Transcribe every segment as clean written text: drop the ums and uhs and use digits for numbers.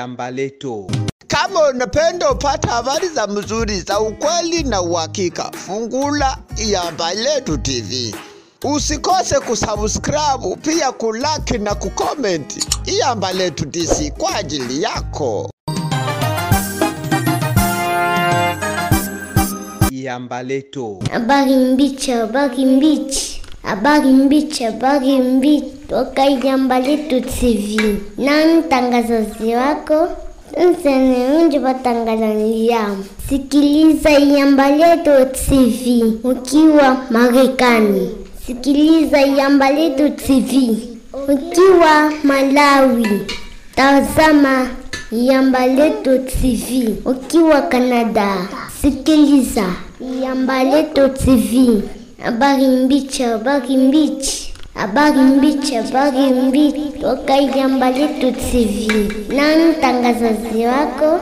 Iambaleto. Kama unapenda upata habari za mzuri za ukweli na uhakika, fungula Iambaleto TV. Usikose kusubscribe, pia kulike na kucomment. Iambaleto DC kwa ajili yako. Iambaleto. Habari mbichi, habari mbichi. Habari mbichi, habari mbichi. Toka Iambaleto TV. Na mtangazaji wako Nsene unje batangaza niyamu. Sikiliza Iambaleto TV ukiwa Marekani. Sikiliza Iambaleto TV ukiwa Malawi. Tazama Iambaleto TV ukiwa Canada. Sikiliza Iambaleto TV. Habari mbichi, habari mbichi. Habari mbichi, habari mbichi. Toka Iambaleto TV. Na mtangazaji wako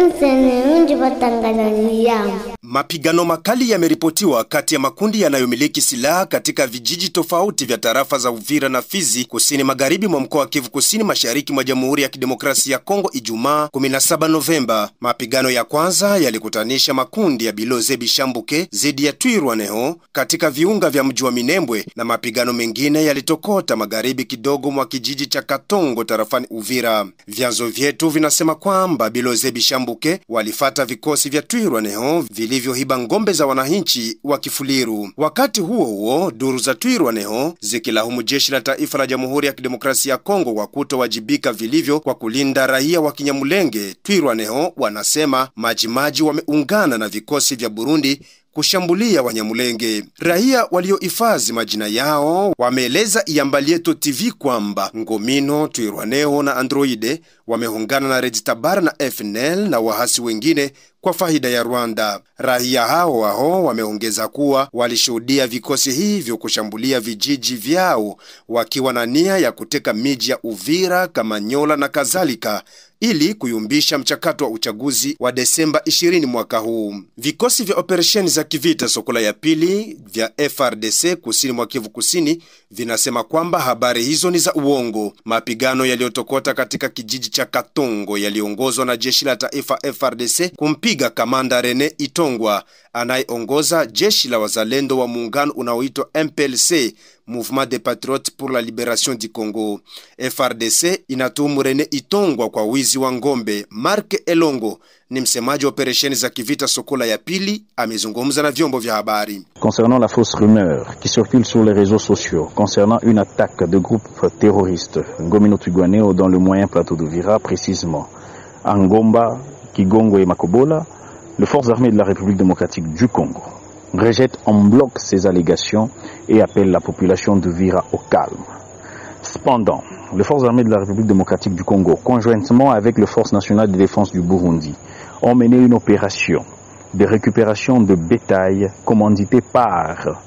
Nsene unje batangaza niyamu. Mapigano makali yameripotiwa kati ya makundi yanayomiliki silaha katika vijiji tofauti vya tarafa za Uvira na Fizi kusini magharibi mwa mkoa wa Kivu Kusini mashariki mwa Jamhuri ya Kidemokrasia ya Kongo Ijumaa 17 Novemba. Mapigano ya kwanza yalikutanisha makundi ya Biloze Bishambuke zidi ya Twirwaneho katika viunga vya mji wa Minembwe, na mapigano mengine yalitokota magharibi kidogo mwa kijiji cha Katongo tarafani Uvira. Vyanzo vyetu vinasema kwamba Biloze Bishambuke walifata vikosi vya Twirwaneho vilivyoiba ngombe za wananchi wa Kifuliru. Wakati huo huo, duru za Twirwaneho zikilahumu jeshi la taifa la Jamhuri ya Kidemokrasia ya Kongo kwa kutowajibika vilivyo kwa kulinda raia wa Kinyamulenge. Twirwaneho wanasema majimaji wameungana na vikosi vya Burundi kushambulia Wanyamulenge. Raia waliohifadhi majina yao wameeleza Iambaleto TV kwamba Ngomino, Twirwaneho na Androide wameungana na Red Tabara na FNL na wahasi wengine kwa faida ya Rwanda. Raia hao wameongeza kuwa walishuhudia vikosi hivyo kushambulia vijiji vyao wakiwa na nia ya kuteka miji ya Uvira, Kamanyola na kadhalika ili kuyumbisha mchakato wa uchaguzi wa Desemba 20 mwaka huu. Vikosi vya operesheni za kivita Sokola ya pili vya FRDC kusini mwa Kivu Kusini vinasema kwamba habari hizo ni za uongo. Mapigano yaliyotokota katika kijiji cha Katongo yaliongozwa na jeshi la taifa FRDC kumpiga kamanda Rene Itongwa anayeongoza jeshi la wazalendo wa muungano unaoitwa MPLC, Mouvement des Patriotes pour la Libération du Congo. FRDC inatuhumu Rene Itongwa kwa wizi wa ngombe. Mark Elongo ni msemaji wa operesheni za kivita Sokola ya pili, amezungumza na vyombo vya habari. Concernant la fausse rumeur qui circule sur les réseaux sociaux concernant une attaque de groupes terroristes Ngomino Twirwaneho dans le moyen plateau d'Uvira, précisément Angomba, Kigongo et Makobola, les forces armées de la République démocratique du Congo rejettent en bloc ces allégations et appellent la population d'Uvira au calme. Cependant, les forces armées de la République démocratique du Congo, conjointement avec les forces nationales de défense du Burundi, ont mené une opération de récupération de bétail commanditée par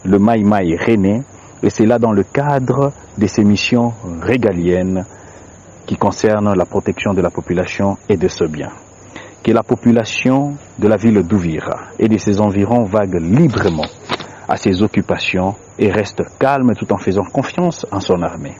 le Mai Mai René, et c'est là dans le cadre de ces missions régaliennes qui concernent la protection de la population et de ce bien. Que la population de la ville d'Uvira et de ses environs vague librement à ses occupations et reste calme tout en faisant confiance en son armée.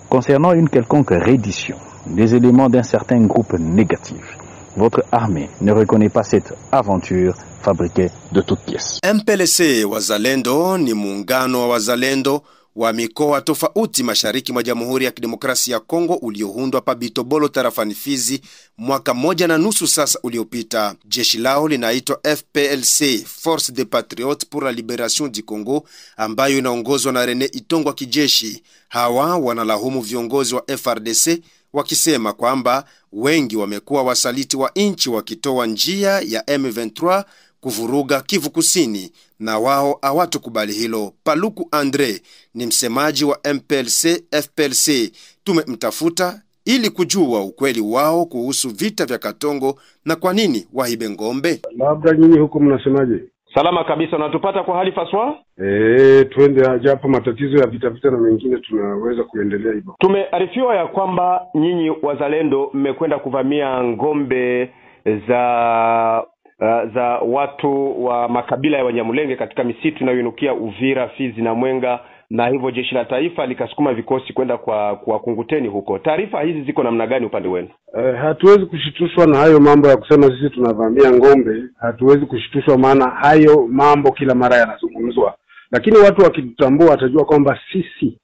Concernant une quelconque reddition des éléments d'un certain groupe négatif, votre armée ne reconnaît pas cette aventure fabriquée de toutes pièces. MPLC Wazalendo ni muungano wa wazalendo wa mikoa tofauti mashariki mwa Jamhuri ya Kidemokrasia ya Kongo ulioundwa pa Bitobolo tarafani Fizi mwaka 1.5 sasa uliopita. Jeshi lao linaitwa FPLC, Force des Patriotes pour la Libération du Congo, ambayo inaongozwa na Rene Itongwa kijeshi. Hawa wanalahumu viongozi wa FRDC wakisema kwamba wengi wamekuwa wasaliti wa nchi wakitoa njia ya M23 kuvuruga Kivu Kusini, na wao hawatukubali hilo. Paluku Andre ni msemaji wa MPLC FPLC. Tumemtafuta ili kujua ukweli wao kuhusu vita vya Katongo na kwa nini wahibe ngombe. Labda nyinyi huko mnasemaje? Salama kabisa, unatupata kwa hali faswa? Twende japo matatizo ya vita na mengine tunaweza kuendelea hivyo. Tumearifiwa ya kwamba nyinyi wazalendo mmekwenda kuvamia ngombe za watu wa makabila ya Wanyamulenge katika misitu inayoinukia Uvira, Fizi na Mwenga na hivyo jeshi la taifa likasukuma vikosi kwenda kwa Kunguteni huko. Taarifa hizi ziko namna gani upande wenu? Hatuwezi kushitushwa na hayo mambo ya kusema sisi tunavamia ngombe. Hatuwezi kushitushwa, maana hayo mambo kila mara yanazungumzwa. Lakini watu wakitambua watajua kwamba sisi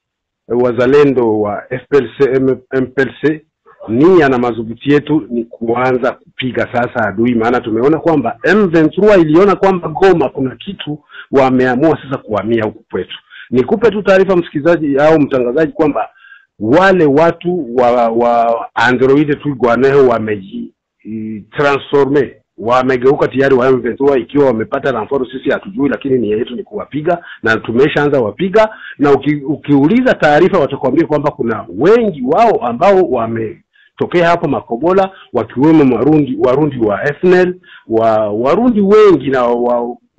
wazalendo wa FPLC MPLC nia na madhubuti yetu ni kuanza kupiga sasa adui, maana tumeona kwamba M23 iliona kwamba Goma kuna kitu, wameamua sasa kuhamia huku kwetu. Nikupe tu taarifa msikizaji au mtangazaji kwamba wale watu wa Android tu Gwaneho wameji transforme, wamegeuka tayari wa M23, ikiwa wamepata ranforo sisi hatujui, lakini nia yetu ni kuwapiga na tumeshaanza wapiga. Na ukiuliza taarifa watakwambia kwamba kuna wengi wao ambao wametokea hapo Makobola, wakiwemo Warundi wa FNL, Warundi wengi, na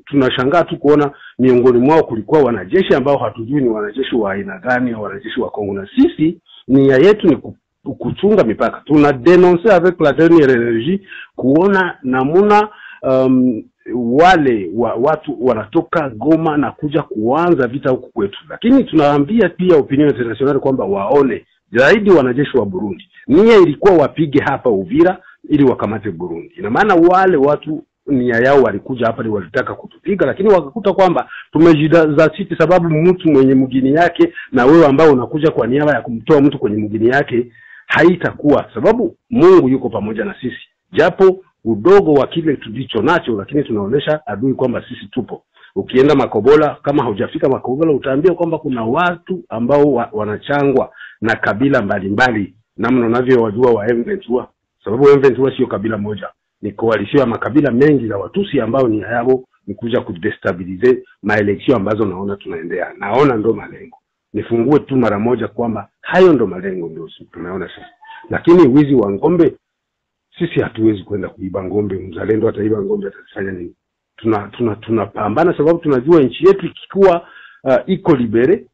tunashangaa tu kuona miongoni mwao kulikuwa wanajeshi ambao hatujui ni wanajeshi wa aina gani au wanajeshi wa Kongo. Na sisi nia yetu ni kuchunga mipaka. Tuna denoncer avec la dernière énergie kuona namuna wale watu wanatoka Goma na kuja kuanza vita huku kwetu. Lakini tunaambia pia opinion international kwamba waone zaidi wanajeshi wa Burundi. Nia ilikuwa wapige hapa Uvira ili wakamate Burundi. Ina maana wale watu nia yao walikuja hapa ni walitaka kutupiga, lakini wakakuta kwamba tumejidhatiti, sababu mtu mwenye mgini yake na wewe ambao unakuja kwa niaba ya kumtoa mtu kwenye mgini yake haitakuwa, sababu Mungu yuko pamoja na sisi. Japo udogo wa kile tulicho nacho, lakini tunaonesha adui kwamba sisi tupo. Ukienda Makobola, kama hujafika Makobola, utaambia kwamba kuna watu ambao wanachangwa na kabila mbalimbali, namna unavyowajua wa M23, sababu M23 sio kabila moja, ni koalisio ya makabila mengi za Watusi ambao ni yao ni kuja kudestabilize maeleksio ambazo naona tunaendea. Naona ndo malengo. Nifungue tu mara moja kwamba hayo ndo malengo ndio tunaona sisi. Lakini wizi wa ngombe, sisi hatuwezi kwenda kuiba ngombe. Mzalendo ataiba ngombe atafanya nini? Tunapambana sababu tunajua nchi yetu ikikuwa iko libere,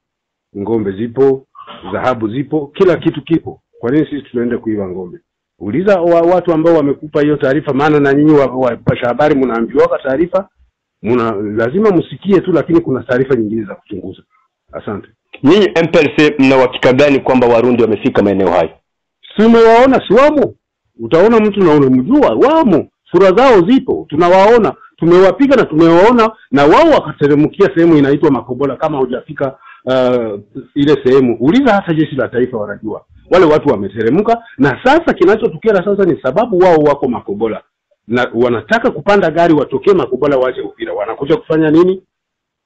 ngombe zipo, dhahabu zipo, kila kitu kipo. Kwa nini sisi tunaenda kuiba ngombe? Uliza watu ambao wamekupa hiyo taarifa, maana na nyinyi wapasha habari mnaambiwa taarifa, lazima msikie tu, lakini kuna taarifa nyingine za kuchunguza. Asante. Nyinyi MPLC mna uhakika gani kwamba Warundi wamefika maeneo hayo? Tumewaona, si wamo. Utaona mtu na unamjua, wamo. Sura zao zipo, tunawaona. Tumewapiga na tumewaona, na wao wakateremkia sehemu inaitwa Makobola. Kama hujafika ile sehemu, uliza hata jeshi la taifa wanajua. Wale watu wameteremka, na sasa kinachotukera sasa ni sababu wao wako Makobola na wanataka kupanda gari watokee Makobola waje Uvira. Wanakuja kufanya nini?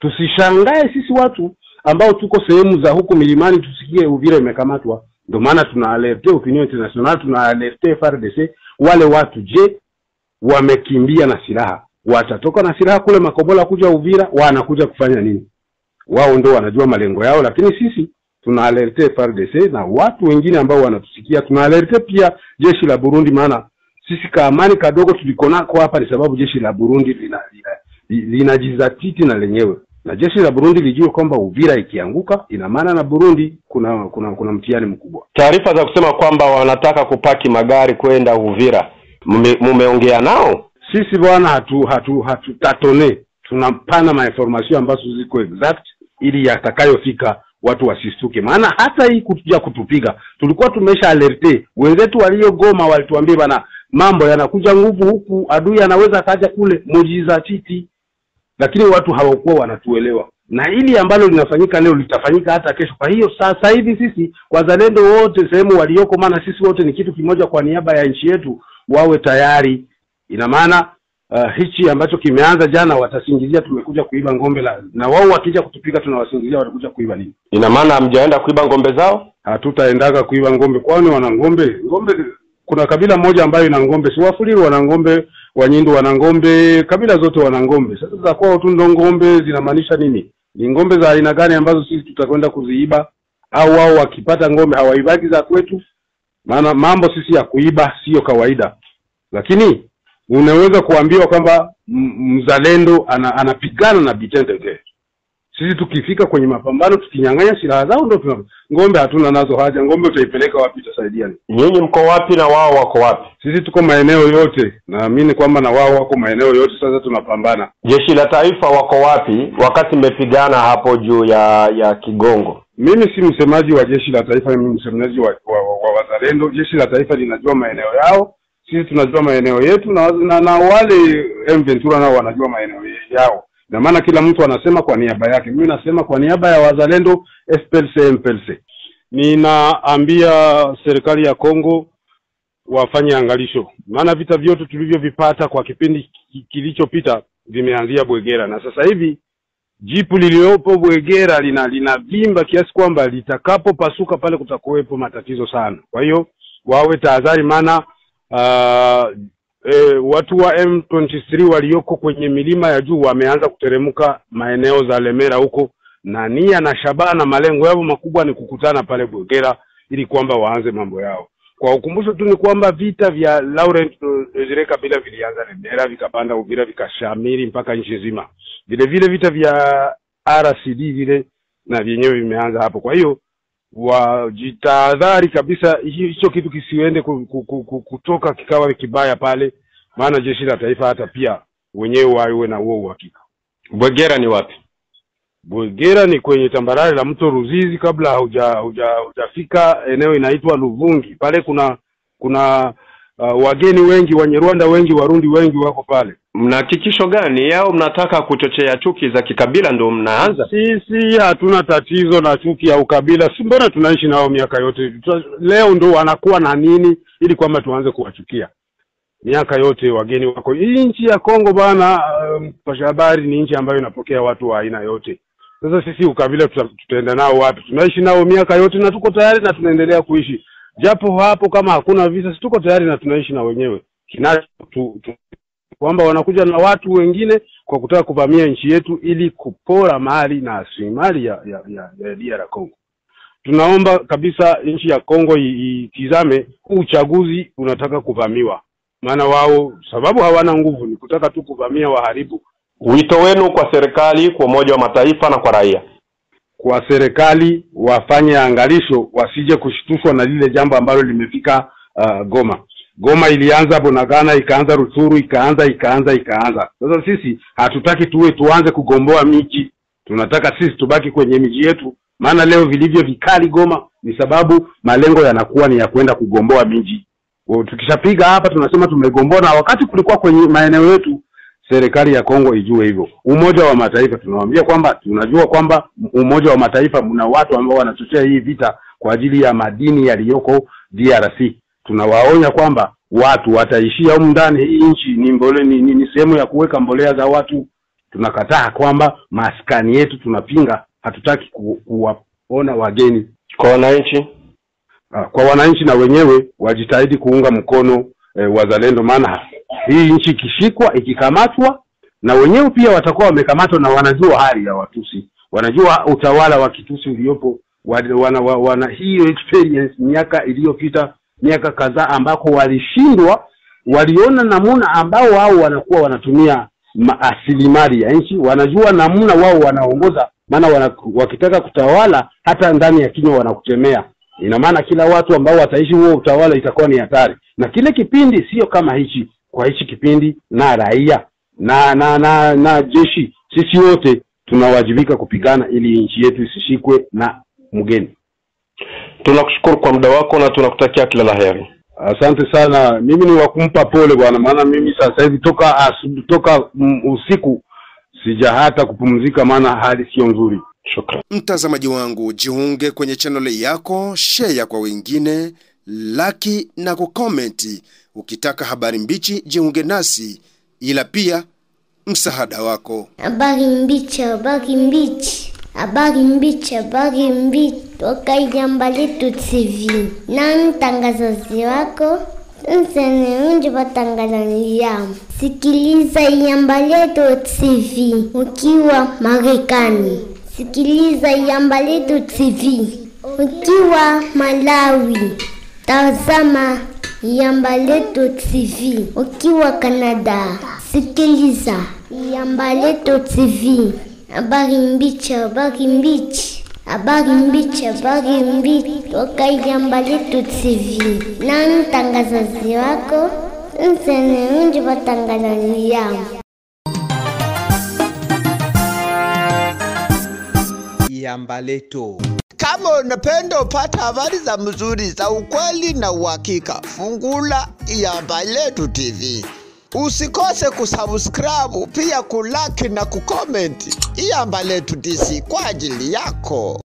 Tusishangae sisi watu ambao tuko sehemu za huko milimani tusikie Uvira imekamatwa. Ndio maana tunaalerte opinion international, tunaalerte FARDC. Wale watu je, wamekimbia na silaha? Watatoka na silaha kule Makobola kuja Uvira, wanakuja kufanya nini? Wao ndio wanajua malengo yao. Lakini sisi tunaalerte FARDC na watu wengine ambao wanatusikia. Tunaalerte pia jeshi la Burundi, maana sisi kaamani kadogo tulikonako hapa ni sababu jeshi la Burundi linajizatiti na lenyewe. Na jeshi la Burundi lijue kwamba Uvira ikianguka ina maana na Burundi kuna mtihani mkubwa. Taarifa za kusema kwamba wanataka kupaki magari kwenda Uvira, mumeongea nao? Sisi bwana hatutatone. Tunapana mainformation ambazo ziko exact ili yatakayofika watu wasistuke. Maana hata hii kuja kutupiga tulikuwa tumesha alerte. Wenzetu walio Goma walituambia bana, mambo yanakuja nguvu huku, adui anaweza kaja kule, mujizatiti. Lakini watu hawakuwa wanatuelewa. Na hili ambalo linafanyika leo litafanyika hata kesho. Kwa hiyo sasa hivi sisi wazalendo wote sehemu walioko, maana sisi wote ni kitu kimoja kwa niaba ya nchi yetu, wawe tayari. Ina maana hichi ambacho kimeanza jana watasingizia tumekuja kuiba ngombe, na wao wakija kutupiga tunawasingizia watakuja kuiba nini? Ina maana hamjaenda kuiba ngombe zao? Hatutaendaga kuiba ngombe. Kwani wana ngombe? Kuna kabila moja ambayo ina ngombe, si Wafuliru wana ngombe, Wanyindu wana ngombe, kabila zote wana ngombe. Sasa za kwao tu ndo ngombe zinamaanisha nini? Ni ngombe za aina gani ambazo sisi tutakwenda kuziiba? Au wao wakipata ngombe hawaibaki za kwetu? Maana mambo sisi ya kuiba sio kawaida. Lakini unaweza kuambiwa kwamba mzalendo anapigana na Bitente. Sisi tukifika kwenye mapambano tukinyang'anya silaha zao ndio ngombe hatuna nazo haja. Ngombe utaipeleka wapi, itasaidia nini? Nyinyi mko wapi na wao wako wapi? Sisi tuko maeneo yote. Naamini kwamba na wao wako maeneo yote, sasa tunapambana. Jeshi la taifa wako wapi wakati mmepigana hapo juu ya Kigongo? Mimi si msemaji wa jeshi la taifa, mimi msemaji wa wazalendo. Jeshi la taifa linajua maeneo yao, sisi tunajua maeneo yetu, na wale Ventura nao wanajua maeneo yao. Na maana kila mtu anasema kwa niaba yake. Mimi nasema kwa niaba ya wazalendo MPLC. Ninaambia serikali ya Kongo wafanye angalisho. Maana vita vyote tulivyovipata kwa kipindi kilichopita vimeanzia Bwegera, na sasa hivi jipu liliopo Bwegera linavimba kiasi kwamba litakapopasuka pale kutakuwepo matatizo sana. Kwa hiyo wawe tahadhari, maana watu wa M23 walioko kwenye milima ya juu wameanza kuteremuka maeneo za Lemera huko, na nia na shabaha na malengo yao makubwa ni kukutana pale Bwegera ili kwamba waanze mambo yao. Kwa ukumbusho tu ni kwamba vita vya Laurent Desire Kabila vilianza Lemera, vikapanda Uvira, vikashamiri mpaka nchi nzima. Vile vile vita vya RCD vile na vyenyewe vimeanza hapo. Kwa hiyo wajitahadhari kabisa hicho kitu kisiende kutoka kikawa kibaya pale, maana jeshi la taifa hata pia wenyewe wawe na huo uhakika. Bwegera ni wapi? Bwegera ni kwenye tambarare la mto Ruzizi, kabla hujafika eneo inaitwa Luvungi. Pale kuna wageni wengi, Wanyarwanda wengi, Warundi wengi wako pale. Mna hakikisho gani yao mnataka kuchochea chuki za kikabila ndio mnaanza? Sisi hatuna tatizo na chuki ya ukabila. Si mbona tunaishi nao miaka yote. Leo ndio wanakuwa na nini ili kwamba tuanze kuwachukia? Miaka yote wageni wako. Hii nchi ya Kongo bana, pasha habari, ni nchi ambayo inapokea watu wa aina yote. Sasa sisi ukabila tutaenda nao wapi? Tunaishi nao miaka yote na tuko tayari na tunaendelea kuishi. Japo hapo kama hakuna visa, tuko tayari na tunaishi na wenyewe. Kwamba wanakuja na watu wengine kwa kutaka kuvamia nchi yetu ili kupora mali na rasilimali ya DR Congo. Tunaomba kabisa nchi ya Kongo itizame uchaguzi unataka kuvamiwa. Maana wao sababu hawana nguvu, ni kutaka tu kuvamia, waharibu. Wito wenu kwa serikali, kwa Umoja wa Mataifa na kwa raia? Kwa serikali wafanye angalisho, wasije kushtushwa na lile jambo ambalo limefika Goma. Goma ilianza Bunagana, ikaanza Rutsuru, ikaanza. Sasa sisi hatutaki tuanze kugomboa miji. Tunataka sisi tubaki kwenye miji yetu. Maana leo vilivyo vikali Goma ni sababu malengo yanakuwa ni ya kwenda kugomboa miji. Tukishapiga hapa tunasema tumegomboa, na wakati kulikuwa kwenye maeneo yetu. Serikali ya Kongo ijue hivyo. Umoja wa Mataifa tunawaambia kwamba tunajua kwamba Umoja wa Mataifa mna watu ambao wanachochea hii vita kwa ajili ya madini yaliyoko DRC. Tunawaonya kwamba watu wataishia humu ndani. Hii nchi ni sehemu ya kuweka mbolea za watu. Tunakataa kwamba maskani yetu, tunapinga, hatutaki kuwaona wageni. Kwa wananchi? Kwa wananchi na wenyewe wajitahidi kuunga mkono wazalendo, maana hii nchi ikishikwa, ikikamatwa, na wenyewe pia watakuwa wamekamatwa, na wanajua hali ya Watusi. Wanajua utawala wa Kitusi uliopo, wana hiyo experience miaka iliyopita, miaka kadhaa ambako walishindwa, waliona namuna ambao wao wanakuwa wanatumia rasilimali ya nchi, wanajua namuna wao wanaongoza, maana wakitaka kutawala hata ndani ya kinywa wanakutemea. Ina maana kila watu ambao wataishi huo utawala itakuwa ni hatari. Na kile kipindi sio kama hichi. Kwa hichi kipindi na raia na jeshi, sisi wote tunawajibika kupigana ili nchi yetu isishikwe na mgeni. Tunakushukuru kwa muda wako na tunakutakia kila laheri. Asante sana. Mimi ni wakumpa pole bwana, maana mimi sasa hivi toka usiku sija hata kupumzika, maana hali sio nzuri. Shukrani. Mtazamaji wangu, jiunge kwenye channel yako, share kwa wengine, like na kukomenti. Ukitaka habari mbichi, jiunge nasi, ila pia msaada wako. Habari mbichi, habari mbichi. Habari mbichi, habari mbichi. Toka Ijamba Letu TV. Na mtangazaji wako Nsene unje batangaza niyamu. Sikiliza Ijamba Letu TV ukiwa Marekani. Sikiliza Ijamba Letu TV ukiwa Malawi. Tazama Ijamba Letu TV ukiwa Canada. Sikiliza Ijamba Letu TV Habari mbichi, habari mbichi. Habari mbichi, habari mbichi. Toka Ijamba Letu TV. Na mtangazaji wako Nseneunji watangazaji yangu. Ijamba Letu. Kama unapenda upata habari za mzuri za ukweli na uhakika, fungula Ijamba Letu TV. Usikose kusubscribe, pia kulike na kucomment. Ijamba Letu DC kwa ajili yako.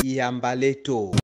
Ijamba Letu.